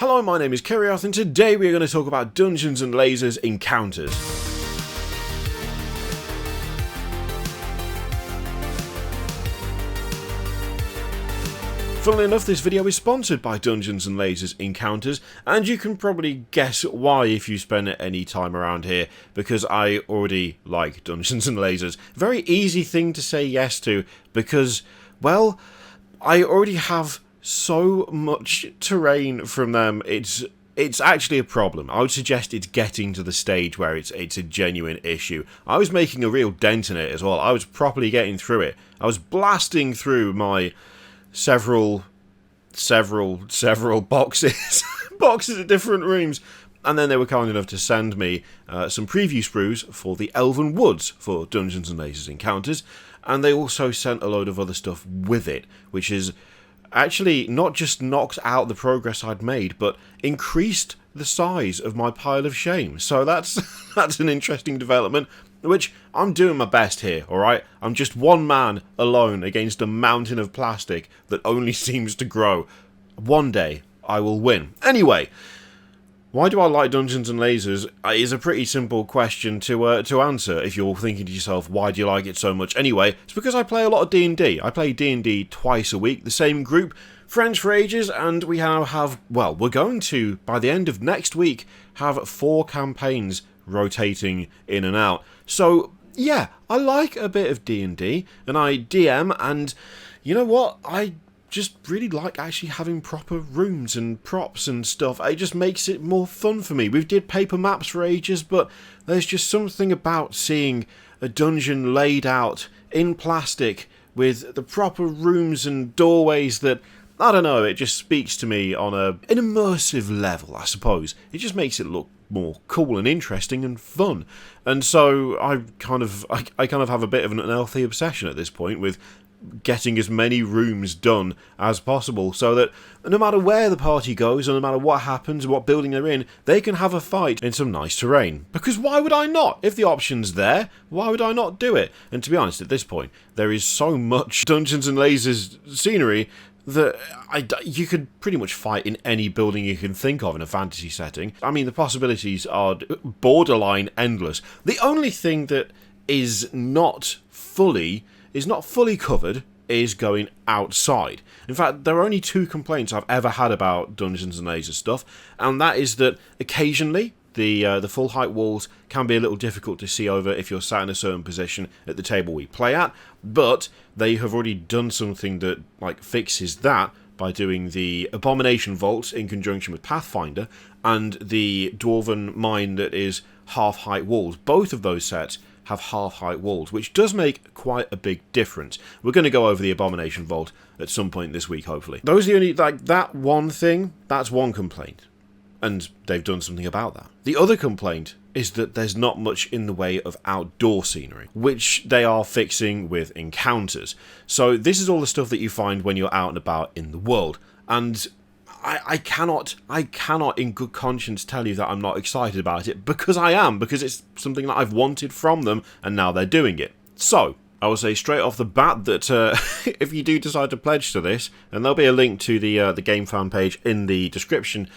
Hello, my name is Kiriath, and today we are going to talk about Dungeons & Lasers encounters. Funnily enough, this video is sponsored by Dungeons & Lasers encounters, and you can probably guess why if you spend any time around here, because I already like Dungeons & Lasers. Very easy thing to say yes to, because, well, I already have so much terrain from them. It's actually a problem. I would suggest it's getting to the stage where it's a genuine issue. I was making a real dent in it as well. I was properly getting through it. I was blasting through my several boxes boxes of different rooms, and then they were kind enough to send me some preview sprues for the Elven Woods for Dungeons & Lasers encounters, and they also sent a load of other stuff with it, which is actually not just knocked out the progress I'd made, but increased the size of my pile of shame. So that's an interesting development, which I'm doing my best here, alright? I'm just one man alone against a mountain of plastic that only seems to grow. One day, I will win. Anyway, why do I like Dungeons & Lasers is a pretty simple question to answer if you're thinking to yourself, why do you like it so much? Anyway, it's because I play a lot of D&D. I play D&D twice a week, the same group, friends for ages, and we now have, well, we're going to, by the end of next week, have 4 campaigns rotating in and out. So, yeah, I like a bit of D&D, and I DM, and you know what? I just really like actually having proper rooms and props and stuff. It just makes it more fun for me. We did paper maps for ages, but there's just something about seeing a dungeon laid out in plastic with the proper rooms and doorways that, I don't know, it just speaks to me on an immersive level, I suppose. It just makes it look more cool and interesting and fun. And so I kind of have a bit of an unhealthy obsession at this point with getting as many rooms done as possible, so that no matter where the party goes, or no matter what happens, what building they're in, they can have a fight in some nice terrain. Because why would I not? If the option's there, why would I not do it? And to be honest, at this point, there is so much Dungeons & Lasers scenery that you could pretty much fight in any building you can think of in a fantasy setting. I mean, the possibilities are borderline endless. The only thing that is not fully covered is going outside. In fact, there are only 2 complaints I've ever had about Dungeons & Lasers stuff, and that is that occasionally the full height walls can be a little difficult to see over if you're sat in a certain position at the table we play at, but they have already done something that fixes that by doing the Abomination Vaults in conjunction with Pathfinder and the Dwarven Mine that is half height walls. Both of those sets have half-height walls, which does make quite a big difference. We're going to go over the Abomination Vault at some point this week, hopefully. Those are the only, that one thing, that's one complaint. And they've done something about that. The other complaint is that there's not much in the way of outdoor scenery, which they are fixing with encounters. So this is all the stuff that you find when you're out and about in the world. And I cannot in good conscience tell you that I'm not excited about it, because I am, because it's something that I've wanted from them, and now they're doing it. So, I will say straight off the bat that if you do decide to pledge to this, and there'll be a link to the game fan page in the description,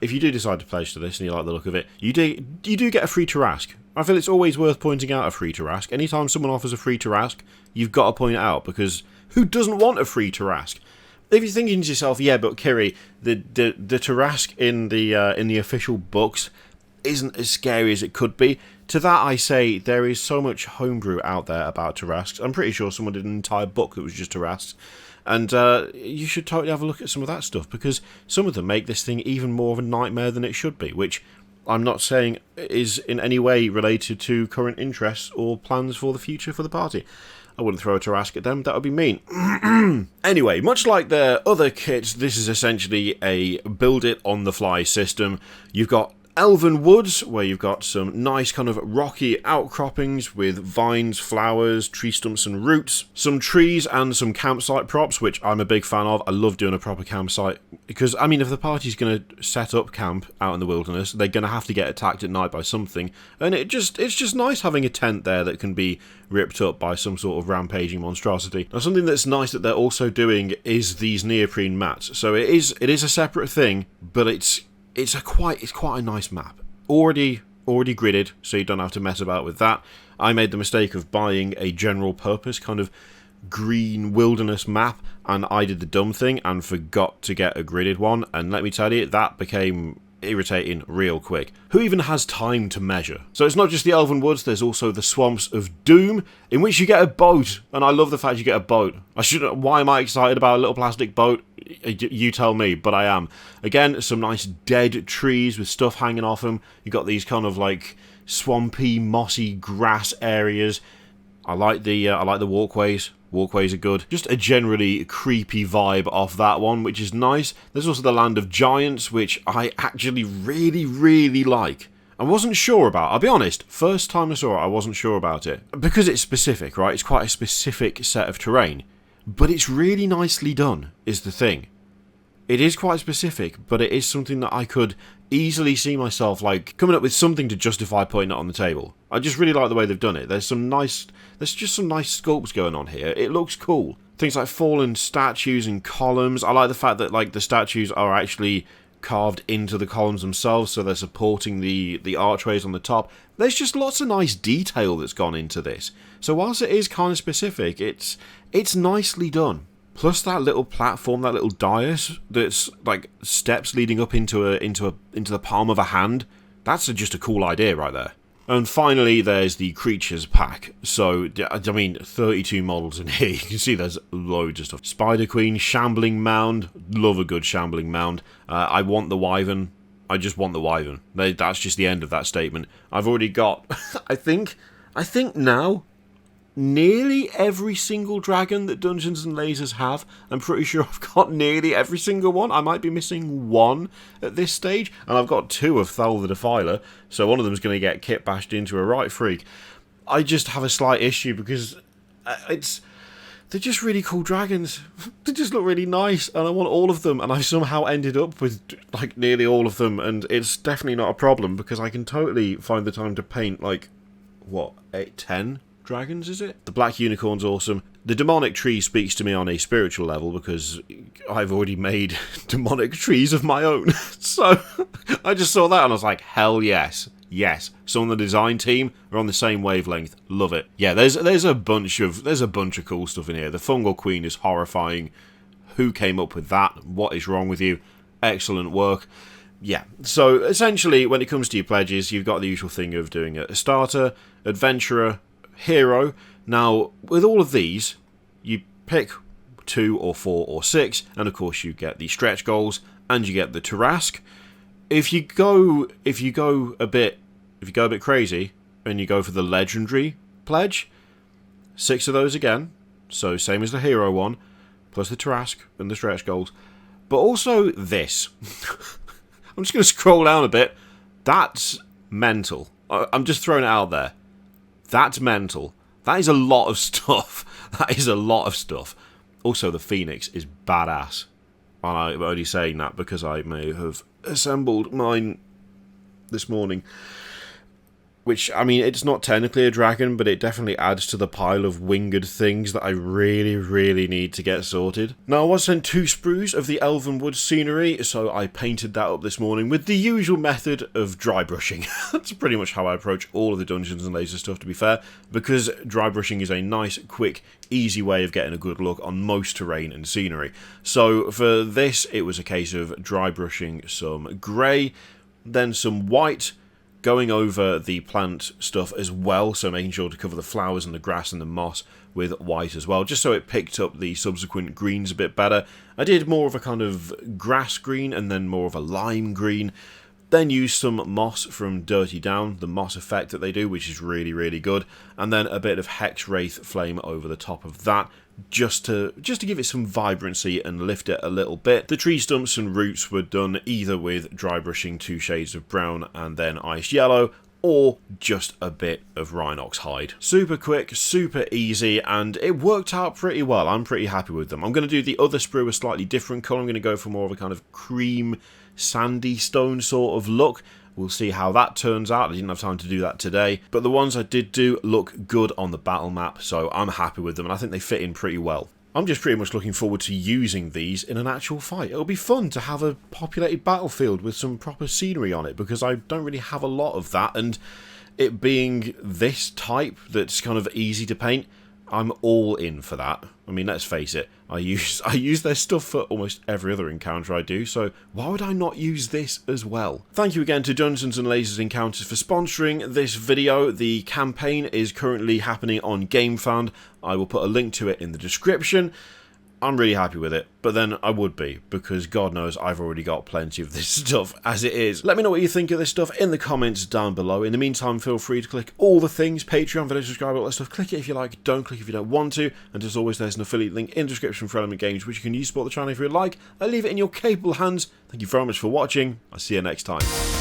if you do decide to pledge to this and you like the look of it, you do get a free to ask. I feel it's always worth pointing out a free to ask. Anytime someone offers a free to ask, you've got to point it out, because who doesn't want a free to ask? If you're thinking to yourself, yeah, but Kiri, the Tarrasque in the official books isn't as scary as it could be, to that I say there is so much homebrew out there about Tarrasques. I'm pretty sure someone did an entire book that was just Tarrasques, and you should totally have a look at some of that stuff, because some of them make this thing even more of a nightmare than it should be, which I'm not saying is in any way related to current interests or plans for the future for the party. I wouldn't throw a Tarrasque at them, that would be mean. Anyway, much like their other kits, this is essentially a build-it-on-the-fly system. You've got Elven Woods, where you've got some nice kind of rocky outcroppings with vines, flowers, tree stumps and roots. Some trees and some campsite props, which I'm a big fan of. I love doing a proper campsite, because, I mean, if the party's going to set up camp out in the wilderness, they're going to have to get attacked at night by something, and it's just nice having a tent there that can be ripped up by some sort of rampaging monstrosity. Now, something that's nice that they're also doing is these neoprene mats. So it is a separate thing, but it's it's quite a nice map. Already gridded, so you don't have to mess about with that. I made the mistake of buying a general purpose kind of green wilderness map, and I did the dumb thing and forgot to get a gridded one, and let me tell you, that became irritating real quick. Who even has time to measure? So it's not just the Elven Woods, there's also the Swamps of Doom, in which you get a boat, and I love the fact you get a boat. Why am I excited about a little plastic boat? You tell me, but I am. Again, some nice dead trees with stuff hanging off them. You got these kind of like swampy, mossy grass areas. I like the walkways. Walkways are good. Just a generally creepy vibe off that one, which is nice. There's also the Land of Giants, which I actually really, really like. I wasn't sure about, I'll be honest, first time I saw it, I wasn't sure about it. Because it's specific, right? It's quite a specific set of terrain. But it's really nicely done, is the thing. It is quite specific, but it is something that I could easily see myself, like, coming up with something to justify putting it on the table. I just really like the way they've done it. There's just some nice sculpts going on here. It looks cool. Things like fallen statues and columns. I like the fact that, like, the statues are actually carved into the columns themselves, so they're supporting the archways on the top. There's just lots of nice detail that's gone into this. So whilst it is kind of specific, it's nicely done. Plus that little platform, that little dais that's like steps leading up into the palm of a hand. That's just a cool idea right there. And finally, there's the creatures pack. So, I mean, 32 models in here. You can see there's loads of stuff. Spider Queen, Shambling Mound. Love a good Shambling Mound. I want the Wyvern. I just want the Wyvern. That's just the end of that statement. I've already got, I think now, nearly every single dragon that Dungeons & Lasers have. I'm pretty sure I've got nearly every single one. I might be missing one at this stage. And I've got 2 of Thal the Defiler, so one of them's going to get kit bashed into a right freak. I just have a slight issue because they're just really cool dragons. They just look really nice, and I want all of them, and I somehow ended up with like nearly all of them, and it's definitely not a problem because I can totally find the time to paint like, what, 8, 10 dragons, is it? The Black Unicorn's awesome. The demonic tree speaks to me on a spiritual level because I've already made demonic trees of my own. So I just saw that and I was like, hell yes. Yes. Some of the design team are on the same wavelength. Love it. Yeah, there's a bunch of cool stuff in here. The Fungal Queen is horrifying. Who came up with that? What is wrong with you? Excellent work. Yeah, so essentially when it comes to your pledges, you've got the usual thing of doing a starter, adventurer, hero. Now, with all of these, you pick 2 or 4 or 6, and of course you get the stretch goals and you get the Tarrasque. If you go a bit crazy and you go for the legendary pledge, 6 of those again, so same as the hero one, plus the Tarrasque and the stretch goals. But also this. I'm just going to scroll down a bit. That's mental. I'm just throwing it out there. That's mental. That is a lot of stuff. That is a lot of stuff. Also, the Phoenix is badass. And I'm only saying that because I may have assembled mine this morning. Which, I mean, it's not technically a dragon, but it definitely adds to the pile of winged things that I really, really need to get sorted. Now, I was sent 2 sprues of the Elven Wood scenery, so I painted that up this morning with the usual method of dry brushing. That's pretty much how I approach all of the Dungeons & Lasers stuff, to be fair, because dry brushing is a nice, quick, easy way of getting a good look on most terrain and scenery. So, for this, it was a case of dry brushing some grey, then some white, going over the plant stuff as well, so making sure to cover the flowers and the grass and the moss with white as well, just so it picked up the subsequent greens a bit better. I did more of a kind of grass green and then more of a lime green, then used some moss from Dirty Down, the moss effect that they do, which is really, really good, and then a bit of Hex Wraith Flame over the top of that, just to give it some vibrancy and lift it a little bit. The tree stumps and roots were done either with dry brushing 2 shades of brown and then ice yellow, or just a bit of Rhinox hide. Super quick, super easy, and it worked out pretty well. I'm pretty happy with them. I'm going to do the other sprue a slightly different colour. I'm going to go for more of a kind of cream, sandy stone sort of look. We'll see how that turns out. I didn't have time to do that today, but the ones I did do look good on the battle map, so I'm happy with them, and I think they fit in pretty well. I'm just pretty much looking forward to using these in an actual fight. It'll be fun to have a populated battlefield with some proper scenery on it, because I don't really have a lot of that, and it being this type that's kind of easy to paint, I'm all in for that. I mean, let's face it, I use their stuff for almost every other encounter I do, so why would I not use this as well? Thank you again to Dungeons & Lasers Encounters for sponsoring this video. The campaign is currently happening on GameFound. I will put a link to it in the description. I'm really happy with it, but then I would be, because God knows I've already got plenty of this stuff as it is. Let me know what you think of this stuff in the comments down below. In the meantime, feel free to click all the things, Patreon, video subscribe, all that stuff. Click it if you like, don't click if you don't want to, and as always, there's an affiliate link in the description for Element Games, which you can use to support the channel if you like. I leave it in your capable hands. Thank you very much for watching. I'll see you next time.